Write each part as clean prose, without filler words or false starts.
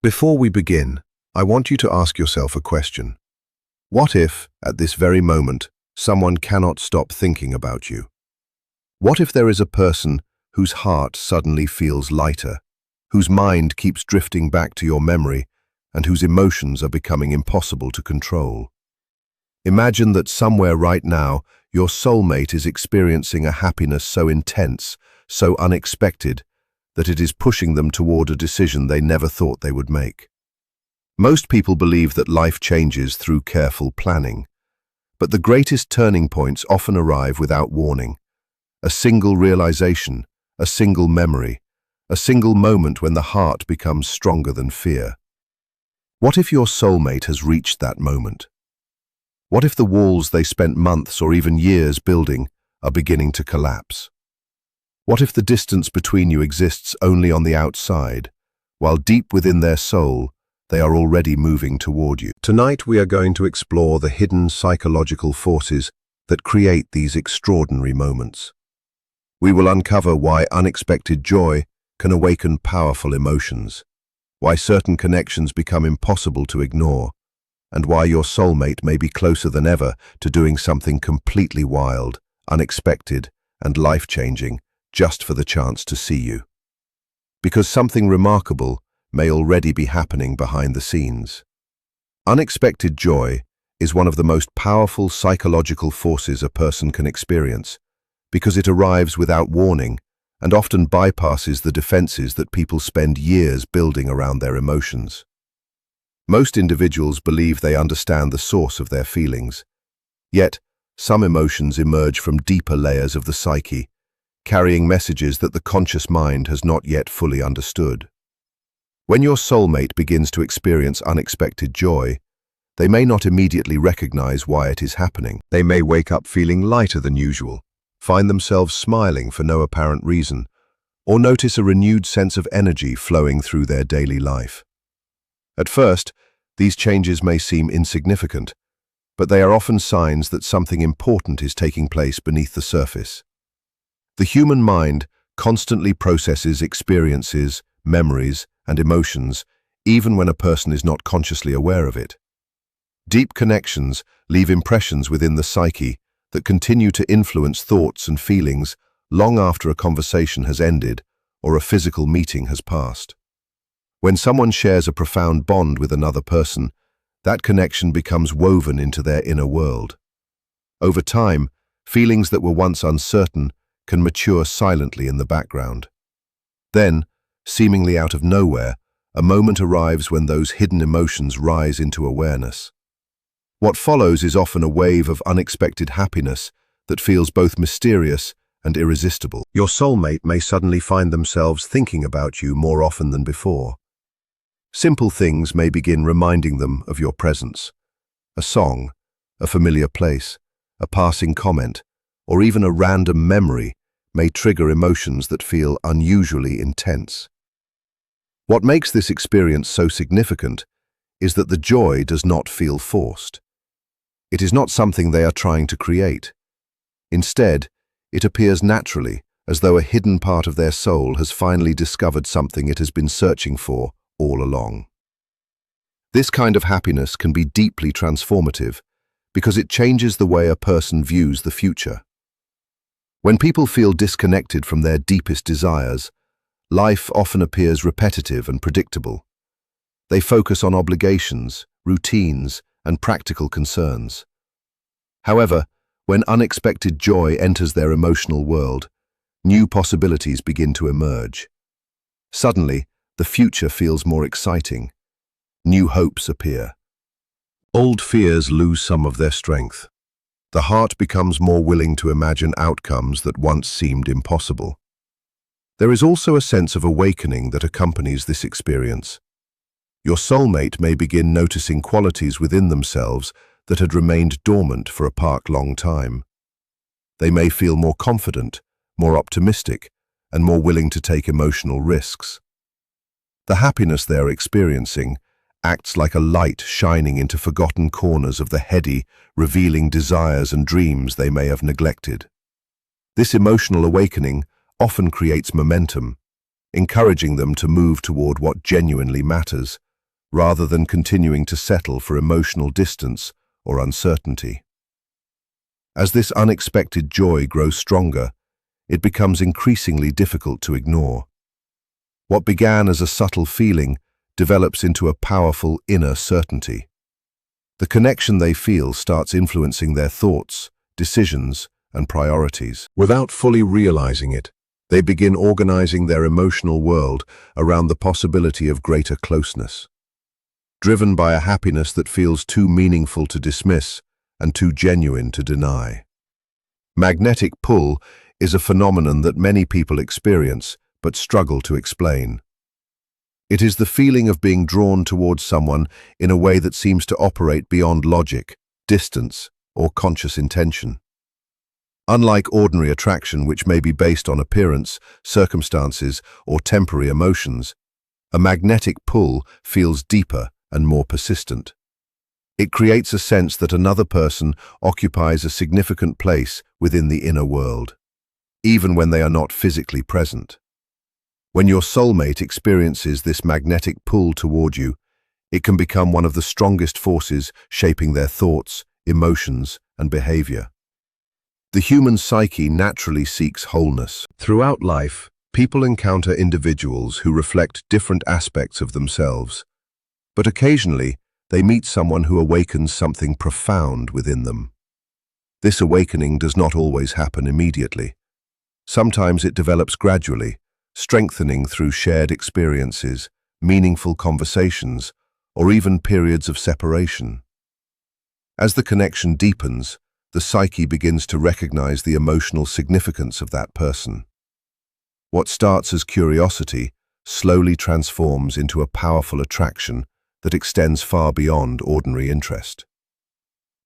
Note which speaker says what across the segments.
Speaker 1: Before we begin, I want you to ask yourself a question. What if, at this very moment, someone cannot stop thinking about you? What if there is a person whose heart suddenly feels lighter, whose mind keeps drifting back to your memory, and whose emotions are becoming impossible to control? Imagine that somewhere right now, your soulmate is experiencing a happiness so intense, so unexpected, that it is pushing them toward a decision they never thought they would make. Most people believe that life changes through careful planning, but the greatest turning points often arrive without warning. A single realization, a single memory, a single moment when the heart becomes stronger than fear. What if your soulmate has reached that moment? What if the walls they spent months or even years building are beginning to collapse? What if the distance between you exists only on the outside, while deep within their soul, they are already moving toward you? Tonight we are going to explore the hidden psychological forces that create these extraordinary moments. We will uncover why unexpected joy can awaken powerful emotions, why certain connections become impossible to ignore, and why your soulmate may be closer than ever to doing something completely wild, unexpected, and life-changing, just for the chance to see you. Because something remarkable may already be happening behind the scenes. Unexpected joy is one of the most powerful psychological forces a person can experience, because it arrives without warning and often bypasses the defenses that people spend years building around their emotions. Most individuals believe they understand the source of their feelings, yet some emotions emerge from deeper layers of the psyche, carrying messages that the conscious mind has not yet fully understood. When your soulmate begins to experience unexpected joy, they may not immediately recognize why it is happening. They may wake up feeling lighter than usual, find themselves smiling for no apparent reason, or notice a renewed sense of energy flowing through their daily life. At first, these changes may seem insignificant, but they are often signs that something important is taking place beneath the surface. The human mind constantly processes experiences, memories, and emotions, even when a person is not consciously aware of it. Deep connections leave impressions within the psyche that continue to influence thoughts and feelings long after a conversation has ended or a physical meeting has passed. When someone shares a profound bond with another person, that connection becomes woven into their inner world. Over time, feelings that were once uncertain can mature silently in the background. Then, seemingly out of nowhere, a moment arrives when those hidden emotions rise into awareness. What follows is often a wave of unexpected happiness that feels both mysterious and irresistible. Your soulmate may suddenly find themselves thinking about you more often than before. Simple things may begin reminding them of your presence. A song, a familiar place, a passing comment, or even a random memory may trigger emotions that feel unusually intense. What makes this experience so significant is that the joy does not feel forced. It is not something they are trying to create. Instead, it appears naturally, as though a hidden part of their soul has finally discovered something it has been searching for all along. This kind of happiness can be deeply transformative because it changes the way a person views the future. When people feel disconnected from their deepest desires, life often appears repetitive and predictable. They focus on obligations, routines, and practical concerns. However, when unexpected joy enters their emotional world, new possibilities begin to emerge. Suddenly, the future feels more exciting. New hopes appear. Old fears lose some of their strength. The heart becomes more willing to imagine outcomes that once seemed impossible. There is also a sense of awakening that accompanies this experience. Your soulmate may begin noticing qualities within themselves that had remained dormant for a long time. They may feel more confident, more optimistic, and more willing to take emotional risks. The happiness they are experiencing acts like a light shining into forgotten corners of the heady, revealing desires and dreams they may have neglected. This emotional awakening often creates momentum, encouraging them to move toward what genuinely matters, rather than continuing to settle for emotional distance or uncertainty. As this unexpected joy grows stronger, it becomes increasingly difficult to ignore. What began as a subtle feeling develops into a powerful inner certainty. The connection they feel starts influencing their thoughts, decisions, and priorities. Without fully realizing it, they begin organizing their emotional world around the possibility of greater closeness. Driven by a happiness that feels too meaningful to dismiss and too genuine to deny. Magnetic pull is a phenomenon that many people experience but struggle to explain. It is the feeling of being drawn towards someone in a way that seems to operate beyond logic, distance, or conscious intention. Unlike ordinary attraction, which may be based on appearance, circumstances, or temporary emotions, a magnetic pull feels deeper and more persistent. It creates a sense that another person occupies a significant place within the inner world, even when they are not physically present. When your soulmate experiences this magnetic pull toward you, it can become one of the strongest forces shaping their thoughts, emotions, and behavior. The human psyche naturally seeks wholeness. Throughout life, people encounter individuals who reflect different aspects of themselves, but occasionally they meet someone who awakens something profound within them. This awakening does not always happen immediately. Sometimes it develops gradually, strengthening through shared experiences, meaningful conversations, or even periods of separation. As the connection deepens, the psyche begins to recognize the emotional significance of that person. What starts as curiosity slowly transforms into a powerful attraction that extends far beyond ordinary interest.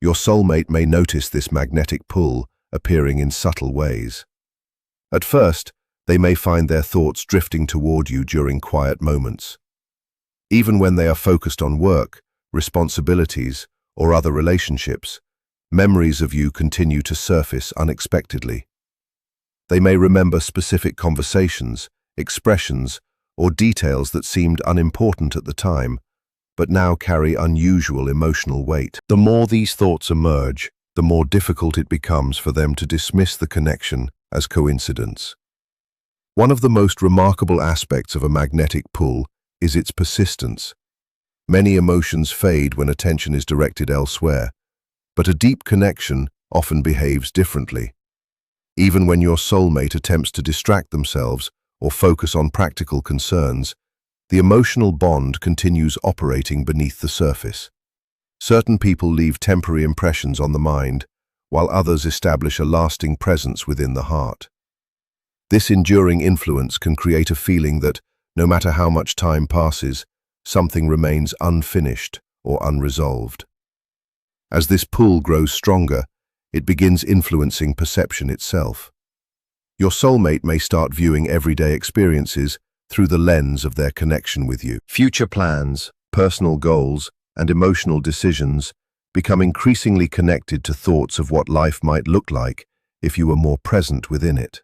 Speaker 1: Your soulmate may notice this magnetic pull appearing in subtle ways. At first, they may find their thoughts drifting toward you during quiet moments. Even when they are focused on work, responsibilities, or other relationships, memories of you continue to surface unexpectedly. They may remember specific conversations, expressions, or details that seemed unimportant at the time, but now carry unusual emotional weight. The more these thoughts emerge, the more difficult it becomes for them to dismiss the connection as coincidence. One of the most remarkable aspects of a magnetic pull is its persistence. Many emotions fade when attention is directed elsewhere, but a deep connection often behaves differently. Even when your soulmate attempts to distract themselves or focus on practical concerns, the emotional bond continues operating beneath the surface. Certain people leave temporary impressions on the mind, while others establish a lasting presence within the heart. This enduring influence can create a feeling that, no matter how much time passes, something remains unfinished or unresolved. As this pull grows stronger, it begins influencing perception itself. Your soulmate may start viewing everyday experiences through the lens of their connection with you. Future plans, personal goals, and emotional decisions become increasingly connected to thoughts of what life might look like if you were more present within it.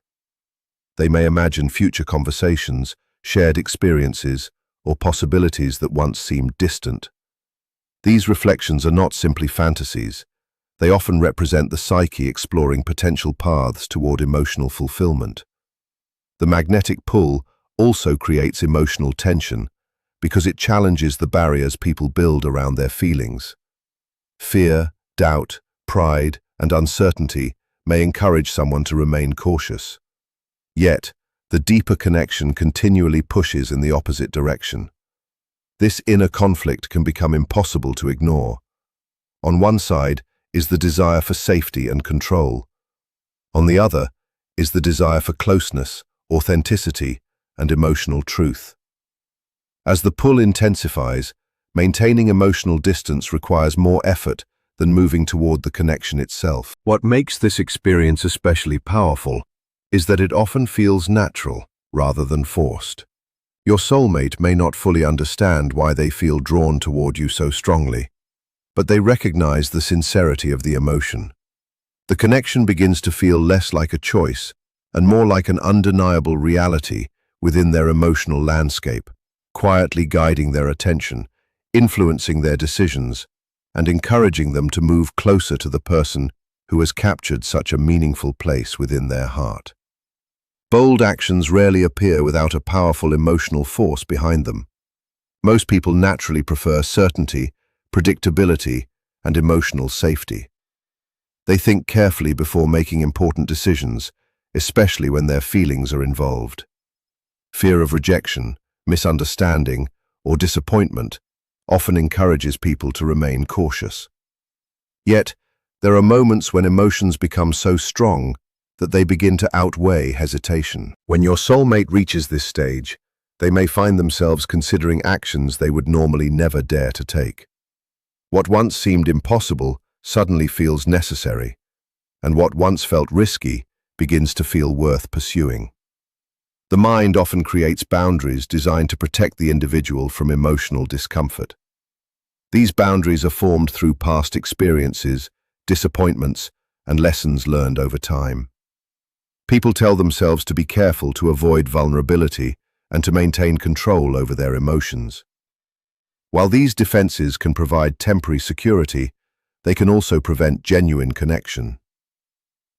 Speaker 1: They may imagine future conversations, shared experiences, or possibilities that once seemed distant. These reflections are not simply fantasies. They often represent the psyche exploring potential paths toward emotional fulfillment. The magnetic pull also creates emotional tension because it challenges the barriers people build around their feelings. Fear, doubt, pride, and uncertainty may encourage someone to remain cautious. Yet, the deeper connection continually pushes in the opposite direction. This inner conflict can become impossible to ignore. On one side is the desire for safety and control. On the other is the desire for closeness, authenticity, and emotional truth. As the pull intensifies, maintaining emotional distance requires more effort than moving toward the connection itself. What makes this experience especially powerful is that it often feels natural rather than forced. Your soulmate may not fully understand why they feel drawn toward you so strongly, but they recognize the sincerity of the emotion. The connection begins to feel less like a choice and more like an undeniable reality within their emotional landscape, quietly guiding their attention, influencing their decisions and encouraging them to move closer to the person who has captured such a meaningful place within their heart. Bold actions rarely appear without a powerful emotional force behind them. Most people naturally prefer certainty, predictability, and emotional safety. They think carefully before making important decisions, especially when their feelings are involved. Fear of rejection, misunderstanding, or disappointment often encourages people to remain cautious. Yet, there are moments when emotions become so strong that they begin to outweigh hesitation. When your soulmate reaches this stage, they may find themselves considering actions they would normally never dare to take. What once seemed impossible suddenly feels necessary, and what once felt risky begins to feel worth pursuing. The mind often creates boundaries designed to protect the individual from emotional discomfort. These boundaries are formed through past experiences, disappointments, and lessons learned over time. People tell themselves to be careful to avoid vulnerability and to maintain control over their emotions. While these defenses can provide temporary security, they can also prevent genuine connection.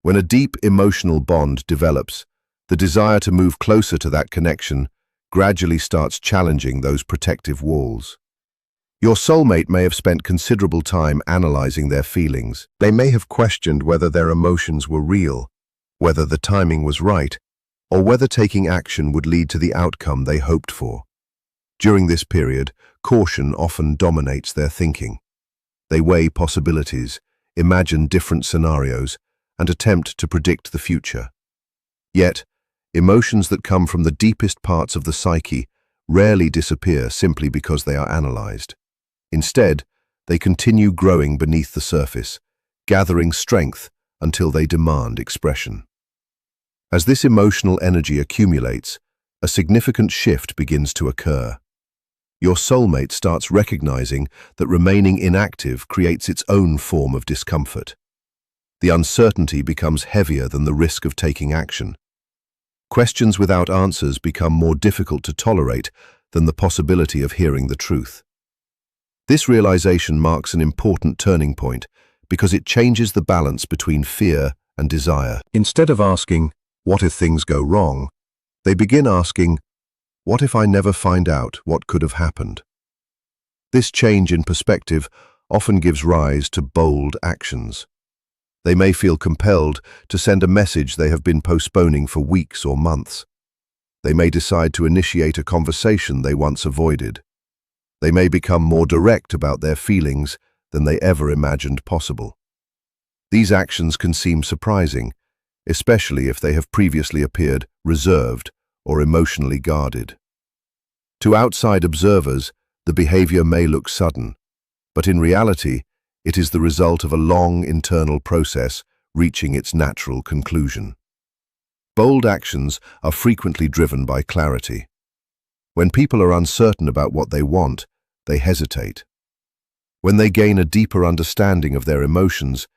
Speaker 1: When a deep emotional bond develops, the desire to move closer to that connection gradually starts challenging those protective walls. Your soulmate may have spent considerable time analyzing their feelings. They may have questioned whether their emotions were real, whether the timing was right, or whether taking action would lead to the outcome they hoped for. During this period, caution often dominates their thinking. They weigh possibilities, imagine different scenarios, and attempt to predict the future. Yet, emotions that come from the deepest parts of the psyche rarely disappear simply because they are analyzed. Instead, they continue growing beneath the surface, gathering strength until they demand expression. As this emotional energy accumulates, a significant shift begins to occur. Your soulmate starts recognizing that remaining inactive creates its own form of discomfort. The uncertainty becomes heavier than the risk of taking action. Questions without answers become more difficult to tolerate than the possibility of hearing the truth. This realization marks an important turning point because it changes the balance between fear and desire. Instead of asking, "What if things go wrong?" they begin asking, "What if I never find out what could have happened?" This change in perspective often gives rise to bold actions. They may feel compelled to send a message they have been postponing for weeks or months. They may decide to initiate a conversation they once avoided. They may become more direct about their feelings than they ever imagined possible. These actions can seem surprising, especially if they have previously appeared reserved or emotionally guarded. To outside observers, the behavior may look sudden, but in reality, it is the result of a long internal process reaching its natural conclusion. Bold actions are frequently driven by clarity. When people are uncertain about what they want, they hesitate. When they gain a deeper understanding of their emotions,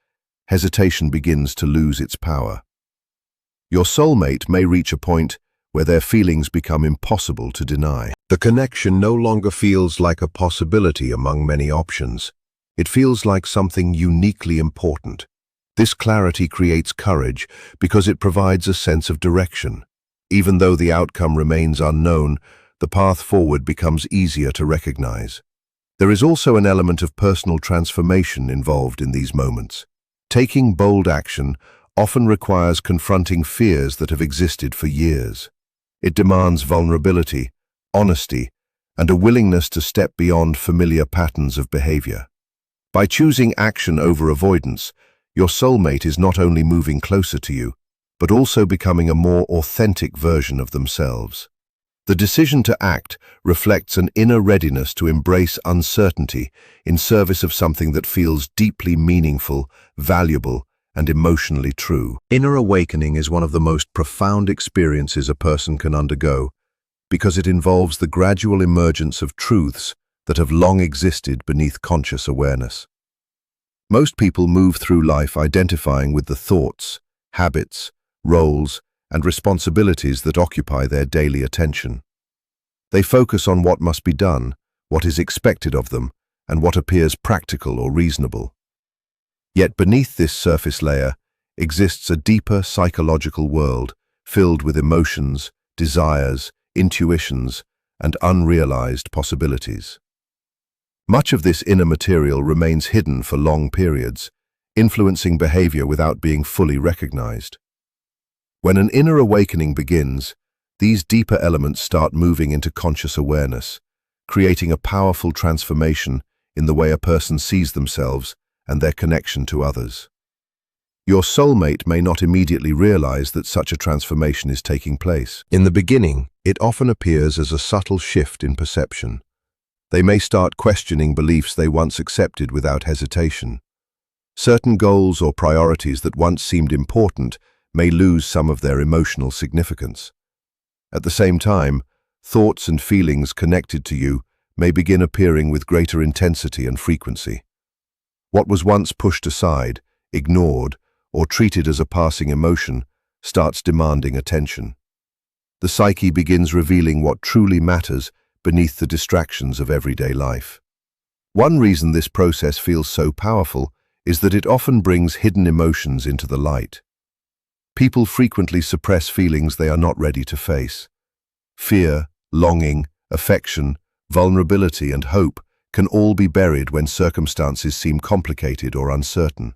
Speaker 1: hesitation begins to lose its power. Your soulmate may reach a point where their feelings become impossible to deny. The connection no longer feels like a possibility among many options. It feels like something uniquely important. This clarity creates courage because it provides a sense of direction. Even though the outcome remains unknown, the path forward becomes easier to recognize. There is also an element of personal transformation involved in these moments. Taking bold action often requires confronting fears that have existed for years. It demands vulnerability, honesty, and a willingness to step beyond familiar patterns of behavior. By choosing action over avoidance, your soulmate is not only moving closer to you, but also becoming a more authentic version of themselves. The decision to act reflects an inner readiness to embrace uncertainty in service of something that feels deeply meaningful, valuable, and emotionally true. Inner awakening is one of the most profound experiences a person can undergo because it involves the gradual emergence of truths that have long existed beneath conscious awareness. Most people move through life identifying with the thoughts, habits, roles, and responsibilities that occupy their daily attention. They focus on what must be done, what is expected of them, and what appears practical or reasonable. Yet beneath this surface layer exists a deeper psychological world filled with emotions, desires, intuitions, and unrealized possibilities. Much of this inner material remains hidden for long periods, influencing behavior without being fully recognized. When an inner awakening begins, these deeper elements start moving into conscious awareness, creating a powerful transformation in the way a person sees themselves and their connection to others. Your soulmate may not immediately realize that such a transformation is taking place. In the beginning, it often appears as a subtle shift in perception. They may start questioning beliefs they once accepted without hesitation. Certain goals or priorities that once seemed important may lose some of their emotional significance. At the same time, thoughts and feelings connected to you may begin appearing with greater intensity and frequency. What was once pushed aside, ignored, or treated as a passing emotion starts demanding attention. The psyche begins revealing what truly matters beneath the distractions of everyday life. One reason this process feels so powerful is that it often brings hidden emotions into the light. People frequently suppress feelings they are not ready to face. Fear, longing, affection, vulnerability, and hope can all be buried when circumstances seem complicated or uncertain.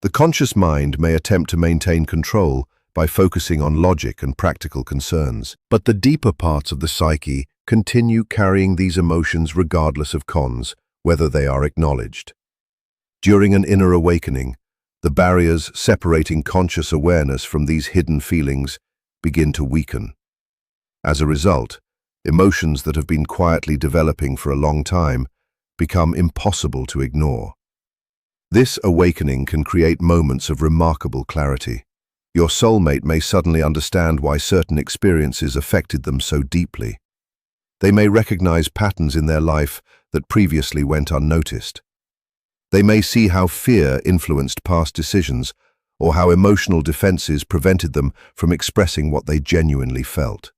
Speaker 1: The conscious mind may attempt to maintain control by focusing on logic and practical concerns, but the deeper parts of the psyche continue carrying these emotions regardless of cons, whether they are acknowledged. During an inner awakening, the barriers separating conscious awareness from these hidden feelings begin to weaken. As a result, emotions that have been quietly developing for a long time become impossible to ignore. This awakening can create moments of remarkable clarity. Your soulmate may suddenly understand why certain experiences affected them so deeply. They may recognize patterns in their life that previously went unnoticed. They may see how fear influenced past decisions, or how emotional defenses prevented them from expressing what they genuinely felt.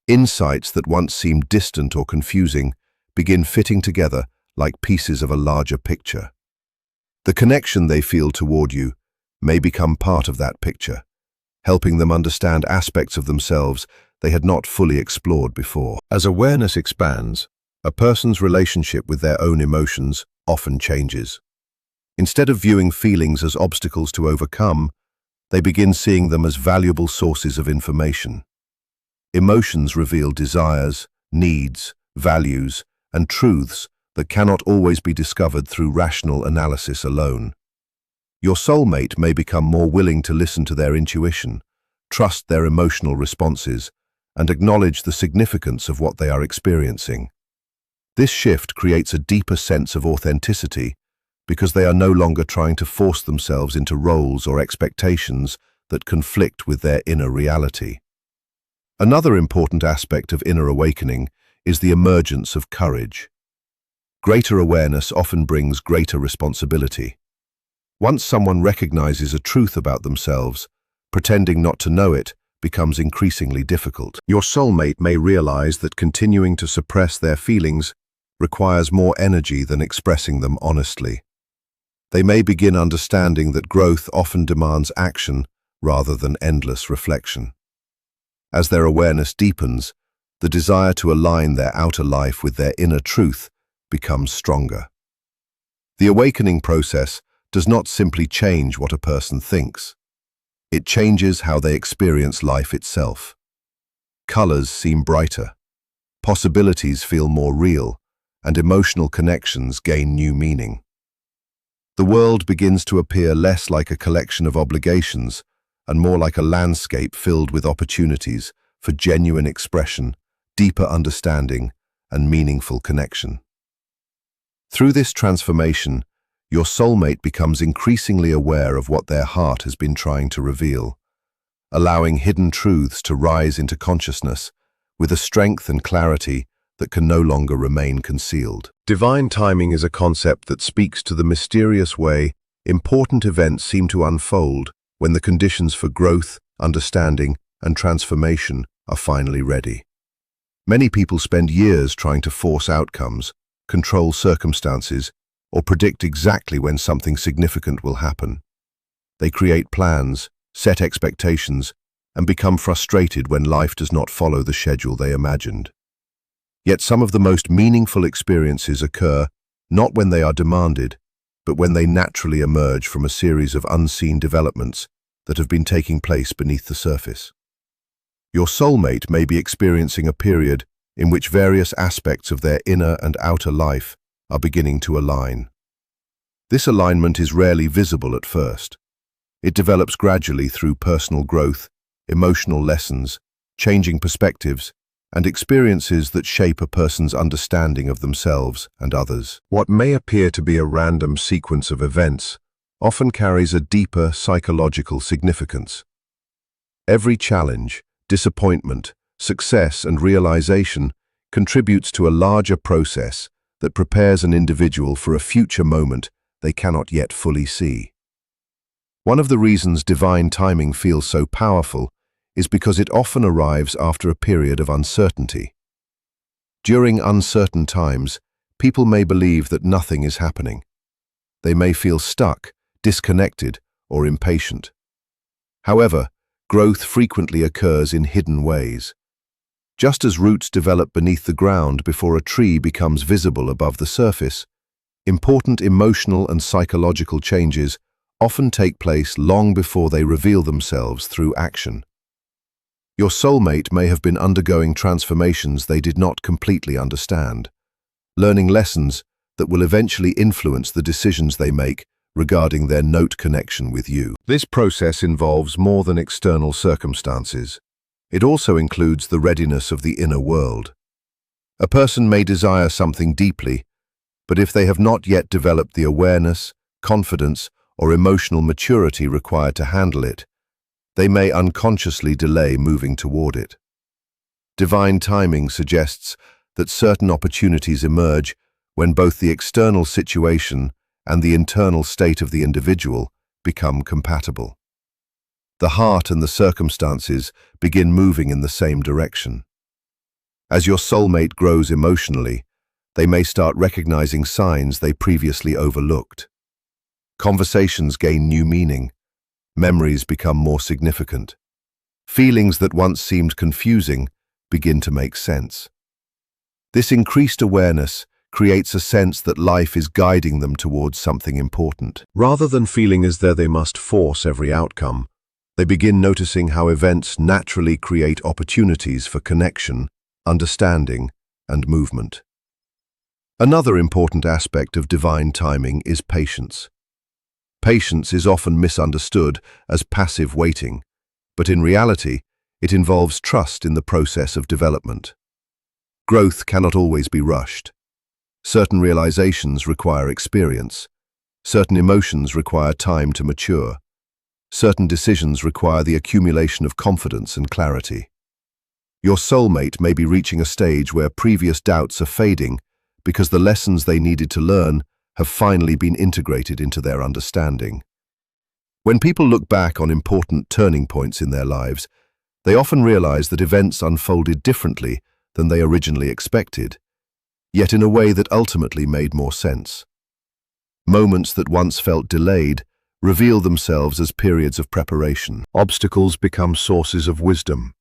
Speaker 1: Insights that once seemed distant or confusing begin fitting together like pieces of a larger picture. The connection they feel toward you may become part of that picture, helping them understand aspects of themselves they had not fully explored before. As awareness expands, a person's relationship with their own emotions often changes. Instead of viewing feelings as obstacles to overcome, they begin seeing them as valuable sources of information. Emotions reveal desires, needs, values, and truths that cannot always be discovered through rational analysis alone. Your soulmate may become more willing to listen to their intuition, trust their emotional responses, and acknowledge the significance of what they are experiencing. This shift creates a deeper sense of authenticity because they are no longer trying to force themselves into roles or expectations that conflict with their inner reality. Another important aspect of inner awakening is the emergence of courage. Greater awareness often brings greater responsibility. Once someone recognizes a truth about themselves, pretending not to know it becomes increasingly difficult. Your soulmate may realize that continuing to suppress their feelings requires more energy than expressing them honestly. They may begin understanding that growth often demands action rather than endless reflection. As their awareness deepens, the desire to align their outer life with their inner truth becomes stronger. The awakening process does not simply change what a person thinks. It changes how they experience life itself. Colors seem brighter, possibilities feel more real, and emotional connections gain new meaning. The world begins to appear less like a collection of obligations and more like a landscape filled with opportunities for genuine expression, deeper understanding, and meaningful connection. Through this transformation, your soulmate becomes increasingly aware of what their heart has been trying to reveal, allowing hidden truths to rise into consciousness with a strength and clarity that can no longer remain concealed. Divine timing is a concept that speaks to the mysterious way important events seem to unfold when the conditions for growth, understanding, and transformation are finally ready. Many people spend years trying to force outcomes, control circumstances, or predict exactly when something significant will happen. They create plans, set expectations, and become frustrated when life does not follow the schedule they imagined. Yet some of the most meaningful experiences occur not when they are demanded, but when they naturally emerge from a series of unseen developments that have been taking place beneath the surface. Your soulmate may be experiencing a period in which various aspects of their inner and outer life are beginning to align. This alignment is rarely visible at first. It develops gradually through personal growth, emotional lessons, changing perspectives, and experiences that shape a person's understanding of themselves and others. What may appear to be a random sequence of events often carries a deeper psychological significance. Every challenge, disappointment, success, and realization contributes to a larger process that prepares an individual for a future moment they cannot yet fully see. One of the reasons divine timing feels so powerful is because it often arrives after a period of uncertainty. During uncertain times, people may believe that nothing is happening. They may feel stuck, disconnected, or impatient. However, growth frequently occurs in hidden ways. Just as roots develop beneath the ground before a tree becomes visible above the surface, important emotional and psychological changes often take place long before they reveal themselves through action. Your soulmate may have been undergoing transformations they did not completely understand, learning lessons that will eventually influence the decisions they make regarding their note connection with you. This process involves more than external circumstances. It also includes the readiness of the inner world. A person may desire something deeply, but if they have not yet developed the awareness, confidence, or emotional maturity required to handle it, they may unconsciously delay moving toward it. Divine timing suggests that certain opportunities emerge when both the external situation and the internal state of the individual become compatible. The heart and the circumstances begin moving in the same direction. As your soulmate grows emotionally, they may start recognizing signs they previously overlooked. Conversations gain new meaning. Memories become more significant. Feelings that once seemed confusing begin to make sense. This increased awareness creates a sense that life is guiding them towards something important. Rather than feeling as though they must force every outcome, they begin noticing how events naturally create opportunities for connection, understanding, and movement. Another important aspect of divine timing is patience. Patience is often misunderstood as passive waiting, but in reality, it involves trust in the process of development. Growth cannot always be rushed. Certain realizations require experience. Certain emotions require time to mature. Certain decisions require the accumulation of confidence and clarity. Your soulmate may be reaching a stage where previous doubts are fading because the lessons they needed to learn have finally been integrated into their understanding. When people look back on important turning points in their lives, they often realize that events unfolded differently than they originally expected, yet in a way that ultimately made more sense. Moments that once felt delayed reveal themselves as periods of preparation. Obstacles become sources of wisdom.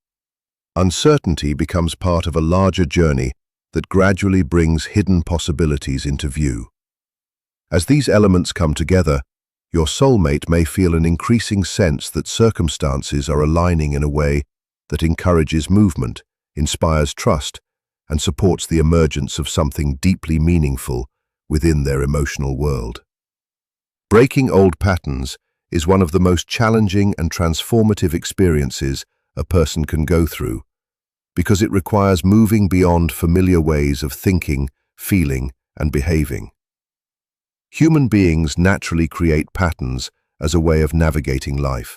Speaker 1: Uncertainty becomes part of a larger journey that gradually brings hidden possibilities into view. As these elements come together, your soulmate may feel an increasing sense that circumstances are aligning in a way that encourages movement, inspires trust, and supports the emergence of something deeply meaningful within their emotional world. Breaking old patterns is one of the most challenging and transformative experiences a person can go through, because it requires moving beyond familiar ways of thinking, feeling, and behaving. Human beings naturally create patterns as a way of navigating life.